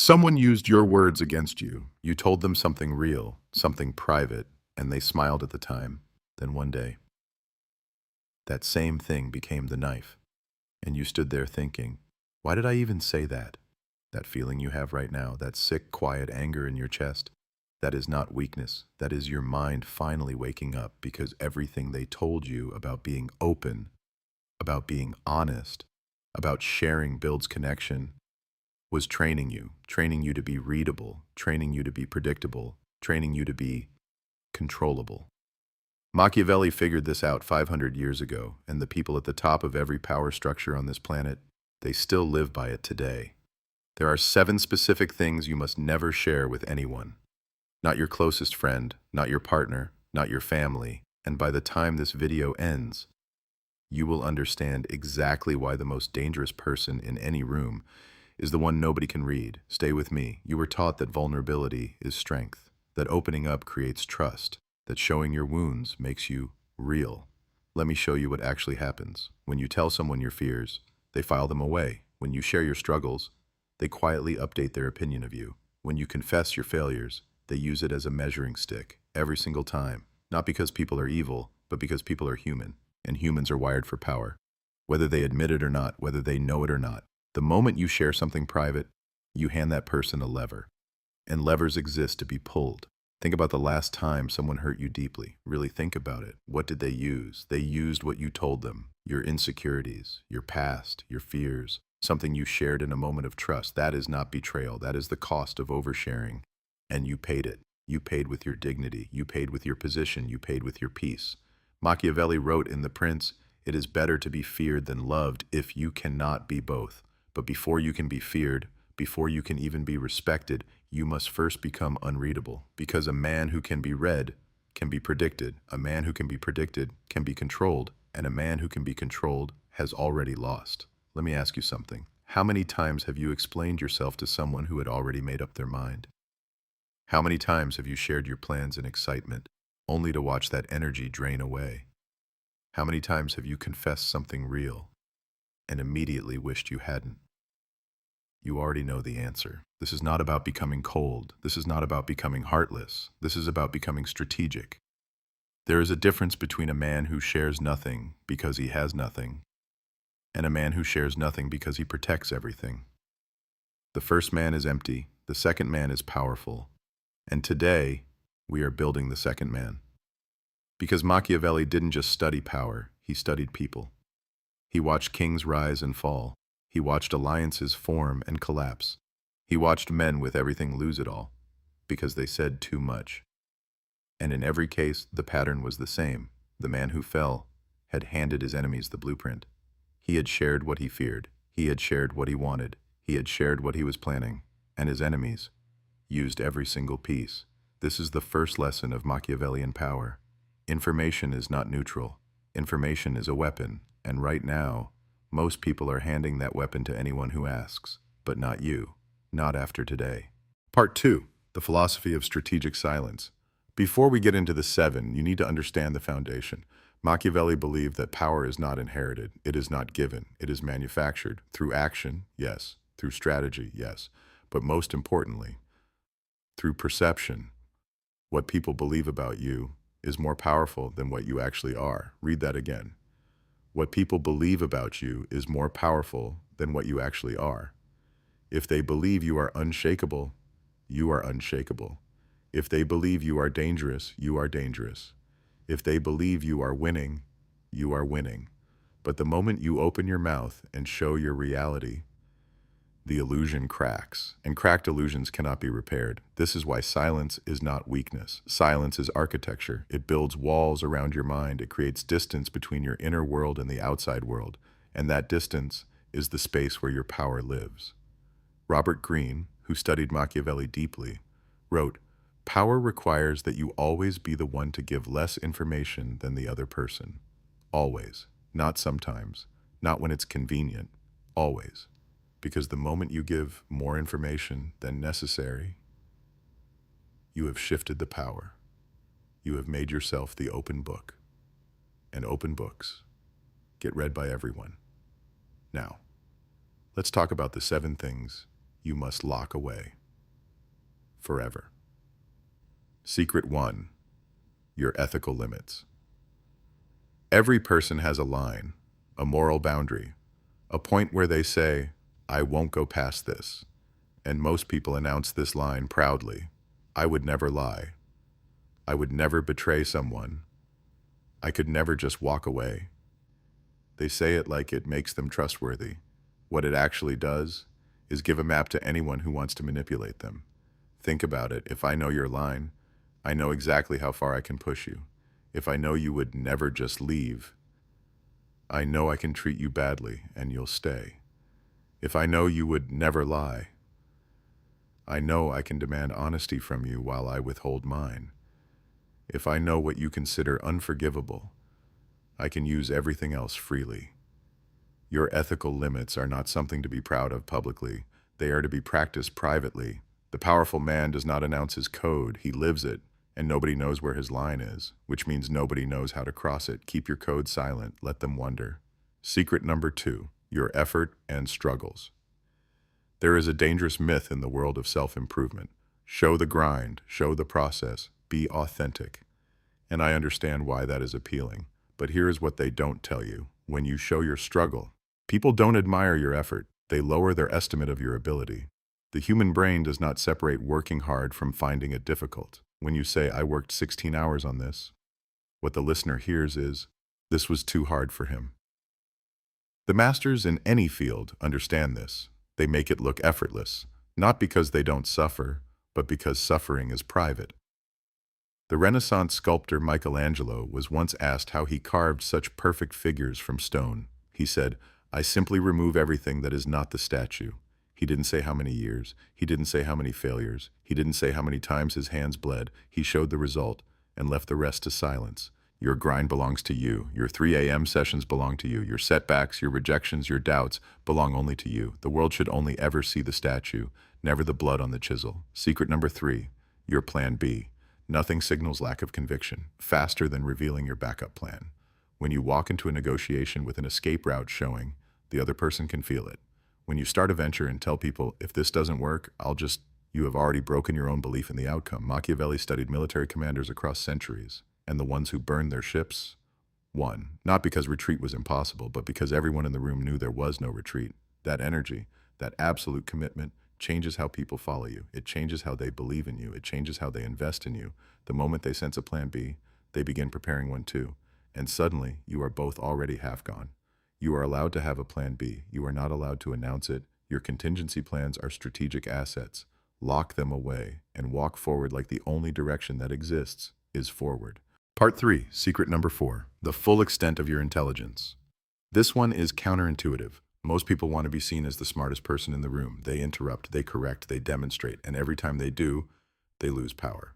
Someone used your words against you. You told them something real, something private, and they smiled at the time. Then one day, that same thing became the knife. And you stood there thinking, why did I even say that? That feeling you have right now, that sick, quiet anger in your chest, that is not weakness. That is your mind finally waking up because everything they told you about being open, about being honest, about sharing builds connection, was training you to be readable, training you to be predictable, training you to be controllable. Machiavelli figured this out 500 years ago, and the people at the top of every power structure on this planet, they still live by it today. There are 7 specific things you must never share with anyone. Not your closest friend, not your partner, not your family, and by the time this video ends, you will understand exactly why the most dangerous person in any room is the one nobody can read. Stay with me. You were taught that vulnerability is strength, that opening up creates trust, that showing your wounds makes you real. Let me show you what actually happens. When you tell someone your fears, they file them away. When you share your struggles, they quietly update their opinion of you. When you confess your failures, they use it as a measuring stick every single time. Not because people are evil, but because people are human, and humans are wired for power. Whether they admit it or not, whether they know it or not, the moment you share something private, you hand that person a lever. And levers exist to be pulled. Think about the last time someone hurt you deeply. Really think about it. What did they use? They used what you told them. Your insecurities, your past, your fears, something you shared in a moment of trust. That is not betrayal. That is the cost of oversharing. And you paid it. You paid with your dignity. You paid with your position. You paid with your peace. Machiavelli wrote in The Prince, "It is better to be feared than loved if you cannot be both." But before you can be feared, before you can even be respected, you must first become unreadable. Because a man who can be read can be predicted. A man who can be predicted can be controlled. And a man who can be controlled has already lost. Let me ask you something. How many times have you explained yourself to someone who had already made up their mind? How many times have you shared your plans in excitement, only to watch that energy drain away? How many times have you confessed something real and immediately wished you hadn't? You already know the answer. This is not about becoming cold. This is not about becoming heartless. This is about becoming strategic. There is a difference between a man who shares nothing because he has nothing and a man who shares nothing because he protects everything. The first man is empty. The second man is powerful. And today, we are building the second man. Because Machiavelli didn't just study power, he studied people. He watched kings rise and fall. He watched alliances form and collapse. He watched men with everything lose it all, because they said too much. And in every case, the pattern was the same. The man who fell had handed his enemies the blueprint. He had shared what he feared. He had shared what he wanted. He had shared what he was planning. And his enemies used every single piece. This is the first lesson of Machiavellian power. Information is not neutral. Information is a weapon, and right now, most people are handing that weapon to anyone who asks, but not you, not after today. Part 2, the philosophy of strategic silence. Before we get into the 7, you need to understand the foundation. Machiavelli believed that power is not inherited, it is not given, it is manufactured through action, yes, through strategy, yes, but most importantly, through perception. What people believe about you is more powerful than what you actually are. Read that again. What people believe about you is more powerful than what you actually are. If they believe you are unshakable, you are unshakable. If they believe you are dangerous, you are dangerous. If they believe you are winning, you are winning. But the moment you open your mouth and show your reality, the illusion cracks, and cracked illusions cannot be repaired. This is why silence is not weakness. Silence is architecture. It builds walls around your mind. It creates distance between your inner world and the outside world, and that distance is the space where your power lives. Robert Greene, who studied Machiavelli deeply, wrote, "Power requires that you always be the one to give less information than the other person. Always. Not sometimes. Not when it's convenient. Always. Because the moment you give more information than necessary, you have shifted the power. You have made yourself the open book. And open books get read by everyone. Now, let's talk about the 7 things you must lock away. Forever. Secret 1. Your ethical limits. Every person has a line, a moral boundary, a point where they say, I won't go past this. And most people announce this line proudly. I would never lie. I would never betray someone. I could never just walk away. They say it like it makes them trustworthy. What it actually does is give a map to anyone who wants to manipulate them. Think about it. If I know your line, I know exactly how far I can push you. If I know you would never just leave, I know I can treat you badly and you'll stay. If I know you would never lie, I know I can demand honesty from you while I withhold mine. If I know what you consider unforgivable, I can use everything else freely. Your ethical limits are not something to be proud of publicly. They are to be practiced privately. The powerful man does not announce his code, he lives it, and nobody knows where his line is, which means nobody knows how to cross it. Keep your code silent, let them wonder. Secret number 2, your effort and struggles. There is a dangerous myth in the world of self-improvement. Show the grind, show the process, be authentic. And I understand why that is appealing. But here is what they don't tell you. When you show your struggle, people don't admire your effort. They lower their estimate of your ability. The human brain does not separate working hard from finding it difficult. When you say, I worked 16 hours on this, what the listener hears is, this was too hard for him. The masters in any field understand this. They make it look effortless, not because they don't suffer, but because suffering is private. The Renaissance sculptor Michelangelo was once asked how he carved such perfect figures from stone. He said, I simply remove everything that is not the statue. He didn't say how many years. He didn't say how many failures. He didn't say how many times his hands bled. He showed the result and left the rest to silence. Your grind belongs to you. Your 3 a.m. sessions belong to you. Your setbacks, your rejections, your doubts belong only to you. The world should only ever see the statue, never the blood on the chisel. Secret number 3, your plan B. Nothing signals lack of conviction faster than revealing your backup plan. When you walk into a negotiation with an escape route showing, the other person can feel it. When you start a venture and tell people, if this doesn't work, you have already broken your own belief in the outcome. Machiavelli studied military commanders across centuries, and the ones who burned their ships won. Not because retreat was impossible, but because everyone in the room knew there was no retreat. That energy, that absolute commitment, changes how people follow you. It changes how they believe in you. It changes how they invest in you. The moment they sense a plan B, they begin preparing one too. And suddenly, you are both already half gone. You are allowed to have a plan B. You are not allowed to announce it. Your contingency plans are strategic assets. Lock them away and walk forward like the only direction that exists is forward. Part 3, secret number 4, the full extent of your intelligence. This one is counterintuitive. Most people want to be seen as the smartest person in the room. They interrupt, they correct, they demonstrate, and every time they do, they lose power.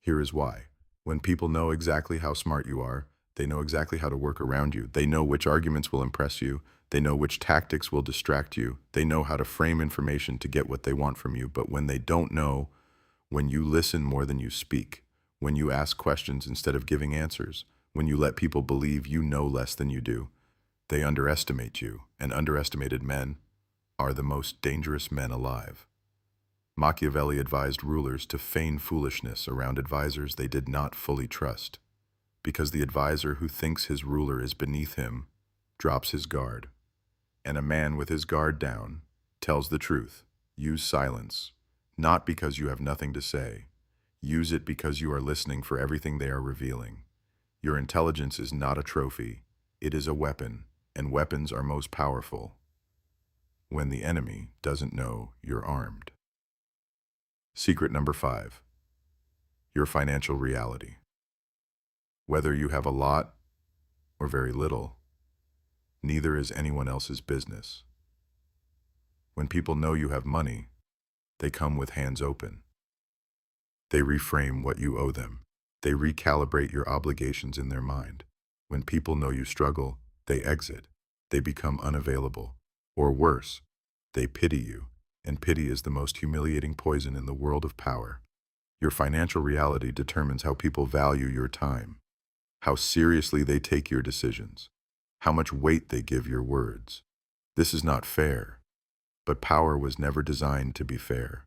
Here is why. When people know exactly how smart you are, they know exactly how to work around you. They know which arguments will impress you. They know which tactics will distract you. They know how to frame information to get what they want from you. But when they don't know, when you listen more than you speak, when you ask questions instead of giving answers, when you let people believe you know less than you do, they underestimate you, and underestimated men are the most dangerous men alive. Machiavelli advised rulers to feign foolishness around advisors they did not fully trust, because the advisor who thinks his ruler is beneath him drops his guard. And a man with his guard down tells the truth. Use silence, not because you have nothing to say. Use it because you are listening for everything they are revealing. Your intelligence is not a trophy. It is a weapon, and weapons are most powerful when the enemy doesn't know you're armed. Secret number 5, your financial reality. Whether you have a lot or very little, neither is anyone else's business. When people know you have money, they come with hands open. They reframe what you owe them. They recalibrate your obligations in their mind. When people know you struggle, they exit. They become unavailable. Or worse, they pity you. And pity is the most humiliating poison in the world of power. Your financial reality determines how people value your time, how seriously they take your decisions, how much weight they give your words. This is not fair. But power was never designed to be fair.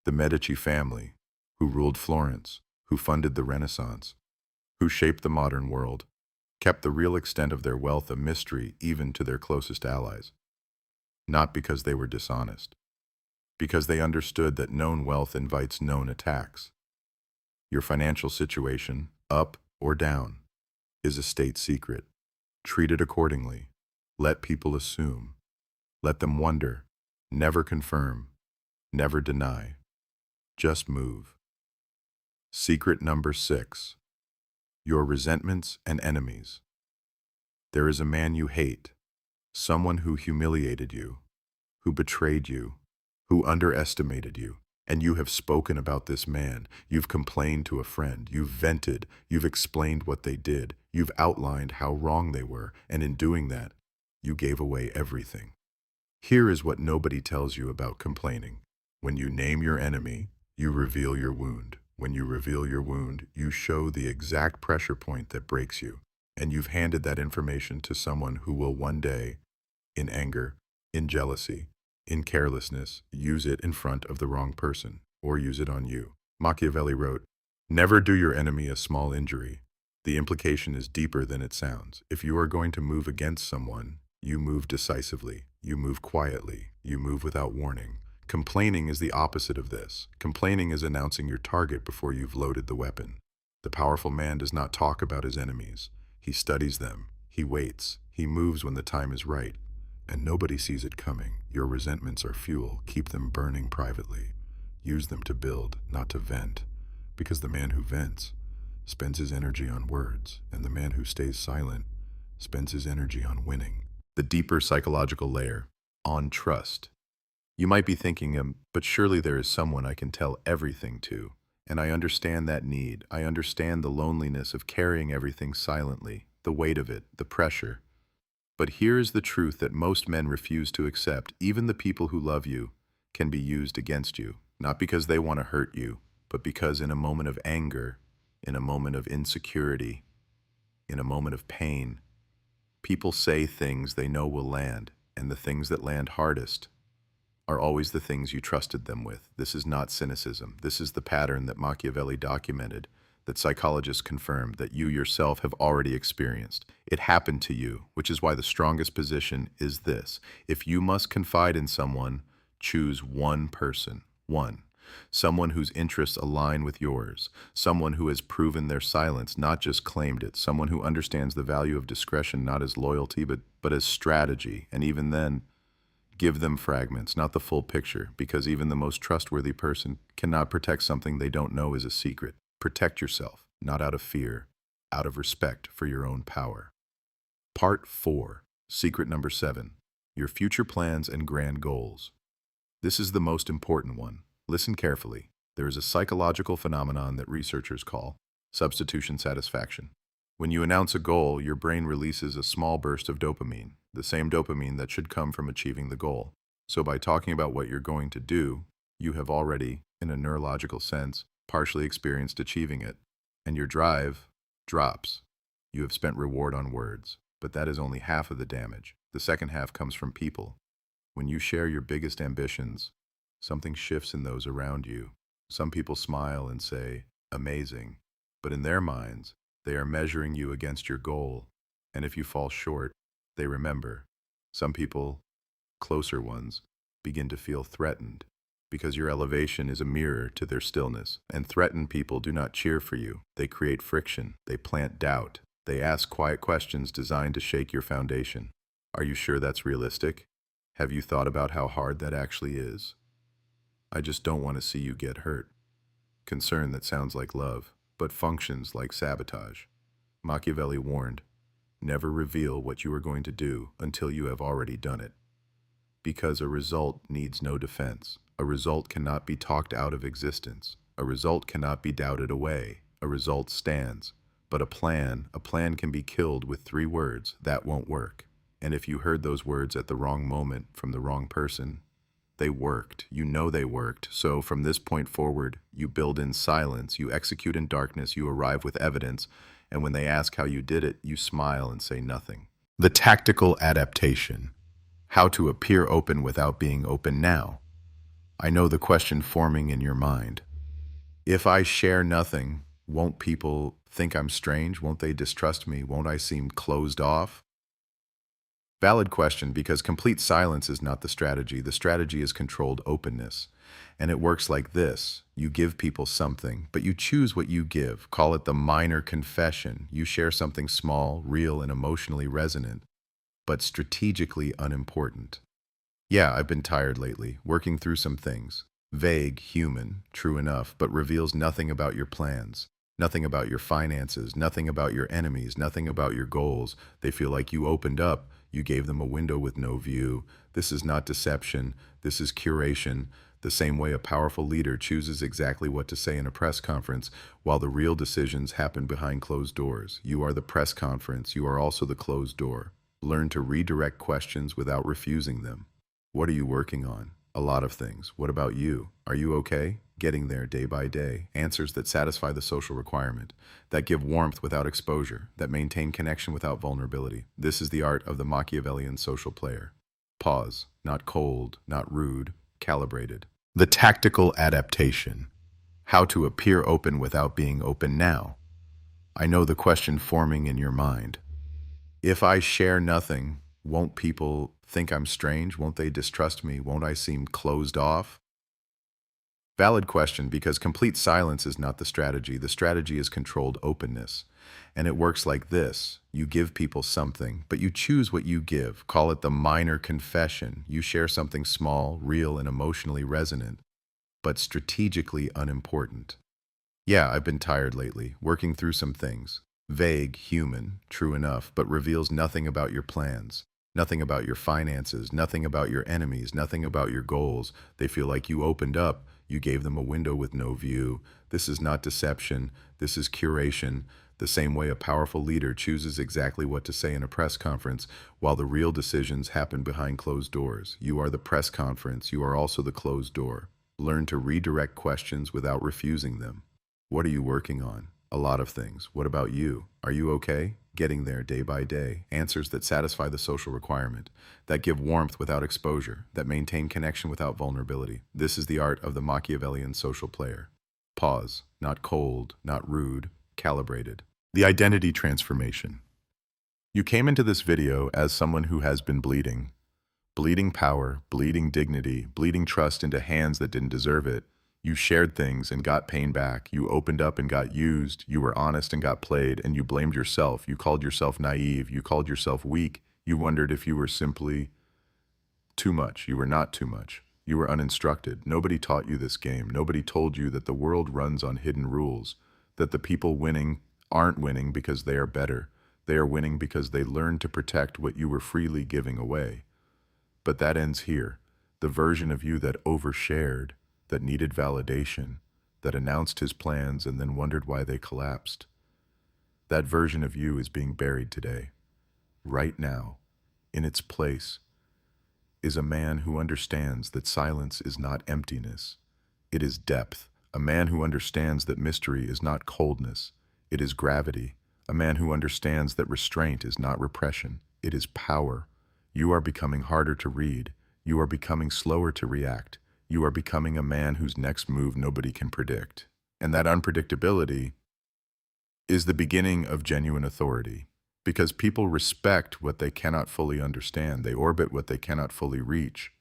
The Medici family, who ruled Florence, who funded the Renaissance, who shaped the modern world, kept the real extent of their wealth a mystery even to their closest allies. Not because they were dishonest, because they understood that known wealth invites known attacks. Your financial situation, up or down, is a state secret. Treat it accordingly. Let people assume. Let them wonder. Never confirm. Never deny. Just move. Secret number 6. Your resentments and enemies. There is a man you hate, someone who humiliated you, who betrayed you, who underestimated you, and you have spoken about this man. You've complained to a friend. You've vented. You've explained what they did. You've outlined how wrong they were, and in doing that, you gave away everything. Here is what nobody tells you about complaining. When you name your enemy, you reveal your wound. When you reveal your wound, you show the exact pressure point that breaks you, and you've handed that information to someone who will one day, in anger, in jealousy, in carelessness, use it in front of the wrong person, or use it on you. Machiavelli wrote, "Never do your enemy a small injury." The implication is deeper than it sounds. If you are going to move against someone, you move decisively, you move quietly, you move without warning. Complaining is the opposite of this. Complaining is announcing your target before you've loaded the weapon. The powerful man does not talk about his enemies. He studies them. He waits. He moves when the time is right. And nobody sees it coming. Your resentments are fuel. Keep them burning privately. Use them to build, not to vent. Because the man who vents spends his energy on words, and the man who stays silent spends his energy on winning. The deeper psychological layer, on trust. You might be thinking, but surely there is someone I can tell everything to. And I understand that need. I understand the loneliness of carrying everything silently, the weight of it, the pressure. But here is the truth that most men refuse to accept. Even the people who love you can be used against you, not because they want to hurt you, but because in a moment of anger, in a moment of insecurity, in a moment of pain, people say things they know will land, and the things that land hardest are always the things you trusted them with. This is not cynicism. This is the pattern that Machiavelli documented, that psychologists confirm, that you yourself have already experienced. It happened to you, which is why the strongest position is this. If you must confide in someone, choose one person. One. Someone whose interests align with yours. Someone who has proven their silence, not just claimed it. Someone who understands the value of discretion, not as loyalty, but as strategy. And even then, give them fragments, not the full picture, because even the most trustworthy person cannot protect something they don't know is a secret. Protect yourself, not out of fear, out of respect for your own power. Part 4, secret number 7, your future plans and grand goals. This is the most important one. Listen carefully. There is a psychological phenomenon that researchers call substitution satisfaction. When you announce a goal, your brain releases a small burst of dopamine, the same dopamine that should come from achieving the goal. So by talking about what you're going to do, you have already, in a neurological sense, partially experienced achieving it, and your drive drops. You have spent reward on words, but that is only half of the damage. The second half comes from people. When you share your biggest ambitions, something shifts in those around you. Some people smile and say, "Amazing," but in their minds, they are measuring you against your goal, and if you fall short, they remember. Some people, closer ones, begin to feel threatened, because your elevation is a mirror to their stillness. And threatened people do not cheer for you. They create friction. They plant doubt. They ask quiet questions designed to shake your foundation. Are you sure that's realistic? Have you thought about how hard that actually is? I just don't want to see you get hurt. Concern that sounds like love, but functions like sabotage. Machiavelli warned, never reveal what you are going to do until you have already done it. Because a result needs no defense. A result cannot be talked out of existence. A result cannot be doubted away. A result stands. But a plan can be killed with 3 words. That won't work. And if you heard those words at the wrong moment from the wrong person, they worked. You know they worked. So from this point forward, you build in silence, you execute in darkness, you arrive with evidence, and when they ask how you did it, you smile and say nothing. The tactical adaptation. How to appear open without being open now. I know the question forming in your mind. If I share nothing, won't people think I'm strange? Won't they distrust me? Won't I seem closed off? Valid question, because complete silence is not the strategy. The strategy is controlled openness. And it works like this. You give people something, but you choose what you give. Call it the minor confession. You share something small, real, and emotionally resonant, but strategically unimportant. Yeah, I've been tired lately, working through some things. Vague, human, true enough, but reveals nothing about your plans, nothing about your finances, nothing about your enemies, nothing about your goals. They feel like you opened up, you gave them a window with no view. This is not deception, this is curation. The same way a powerful leader chooses exactly what to say in a press conference, while the real decisions happen behind closed doors. You are the press conference, you are also the closed door. Learn to redirect questions without refusing them. What are you working on? A lot of things. What about you? Are you okay? Getting there day by day. Answers that satisfy the social requirement, that give warmth without exposure, that maintain connection without vulnerability. This is the art of the Machiavellian social player. Pause. Not cold, not rude, calibrated. The tactical adaptation. How to appear open without being open now. I know the question forming in your mind. If I share nothing, won't people think I'm strange? Won't they distrust me? Won't I seem closed off? Valid question, because complete silence is not the strategy. The strategy is controlled openness. And it works like this. You give people something, but you choose what you give. Call it the minor confession. You share something small, real, and emotionally resonant, but strategically unimportant. Yeah, I've been tired lately, working through some things. Vague, human, true enough, but reveals nothing about your plans, nothing about your finances, nothing about your enemies, nothing about your goals. They feel like you opened up, you gave them a window with no view. This is not deception, this is curation. The same way a powerful leader chooses exactly what to say in a press conference, while the real decisions happen behind closed doors. You are the press conference, you are also the closed door. Learn to redirect questions without refusing them. What are you working on? A lot of things. What about you? Are you okay? Getting there day by day. Answers that satisfy the social requirement, that give warmth without exposure, that maintain connection without vulnerability. This is the art of the Machiavellian social player. Pause. Not cold, not rude, calibrated. The identity transformation. You came into this video as someone who has been bleeding. Bleeding power, bleeding dignity, bleeding trust into hands that didn't deserve it. You shared things and got pain back. You opened up and got used. You were honest and got played, and you blamed yourself. You called yourself naive. You called yourself weak. You wondered if you were simply too much. You were not too much. You were uninstructed. Nobody taught you this game. Nobody told you that the world runs on hidden rules, that the people winning aren't winning because they are better. They are winning because they learned to protect what you were freely giving away. But that ends here. The version of you that overshared, that needed validation, that announced his plans and then wondered why they collapsed. That version of you is being buried today. Right now, in its place, is a man who understands that silence is not emptiness. It is depth. A man who understands that mystery is not coldness. It is gravity. A man who understands that restraint is not repression. It is power. You are becoming harder to read. You are becoming slower to react. You are becoming a man whose next move nobody can predict. And that unpredictability is the beginning of genuine authority, because people respect what they cannot fully understand. They orbit what they cannot fully reach.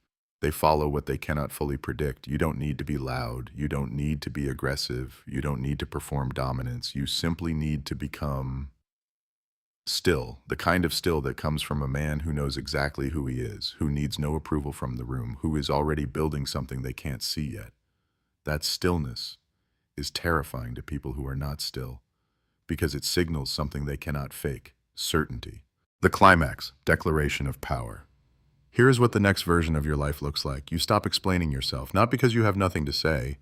They follow what they cannot fully predict. You don't need to be loud. You don't need to be aggressive. You don't need to perform dominance. You simply need to become still, the kind of still that comes from a man who knows exactly who he is, who needs no approval from the room, who is already building something they can't see yet. That stillness is terrifying to people who are not still, because it signals something they cannot fake: certainty. The climax, declaration of power. Here is what the next version of your life looks like. You stop explaining yourself, not because you have nothing to say,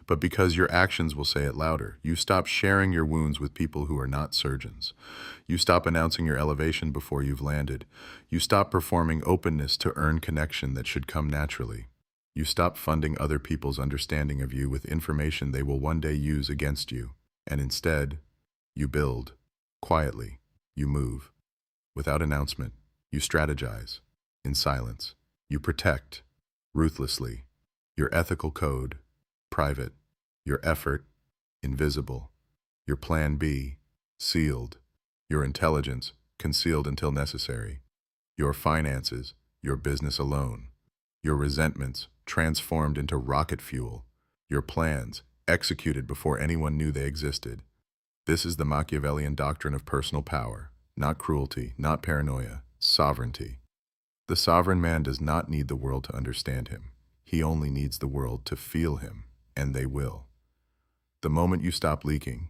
but because your actions will say it louder. You stop sharing your wounds with people who are not surgeons. You stop announcing your elevation before you've landed. You stop performing openness to earn connection that should come naturally. You stop funding other people's understanding of you with information they will one day use against you. And instead, you build. Quietly, you move. Without announcement, you strategize. In silence, You protect, ruthlessly, your ethical code, private, your effort, invisible, your plan B, sealed, your intelligence, concealed until necessary, your finances, your business alone, your resentments, transformed into rocket fuel, your plans, executed before anyone knew they existed. This is the Machiavellian doctrine of personal power, not cruelty, not paranoia, sovereignty. The sovereign man does not need the world to understand him. He only needs the world to feel him, and they will. The moment you stop leaking,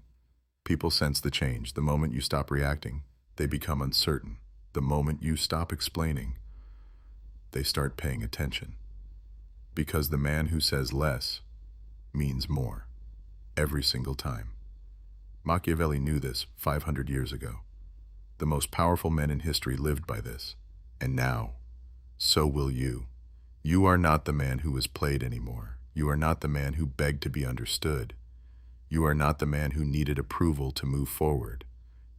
people sense the change. The moment you stop reacting, they become uncertain. The moment you stop explaining, they start paying attention. Because the man who says less means more, every single time. Machiavelli knew this 500 years ago. The most powerful men in history lived by this. And now, so will you. You are not the man who is played anymore. You are not the man who begged to be understood. You are not the man who needed approval to move forward.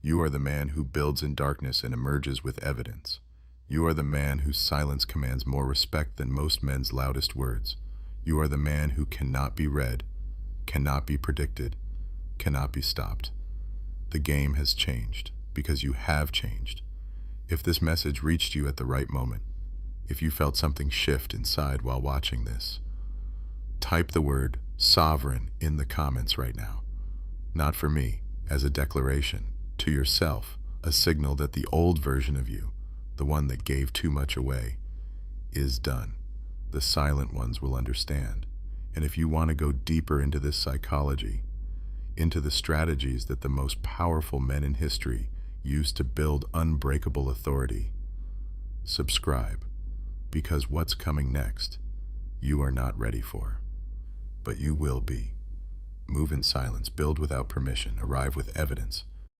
You are the man who builds in darkness and emerges with evidence. You are the man whose silence commands more respect than most men's loudest words. You are the man who cannot be read, cannot be predicted, cannot be stopped. The game has changed because you have changed. If this message reached you at the right moment, if you felt something shift inside while watching this, type the word sovereign in the comments right now. Not for me, as a declaration, to yourself, a signal that the old version of you, the one that gave too much away, is done. The silent ones will understand. And if you want to go deeper into this psychology, into the strategies that the most powerful men in history used to build unbreakable authority, subscribe, because what's coming next, you are not ready for. But you will be. Move in silence, build without permission, arrive with evidence,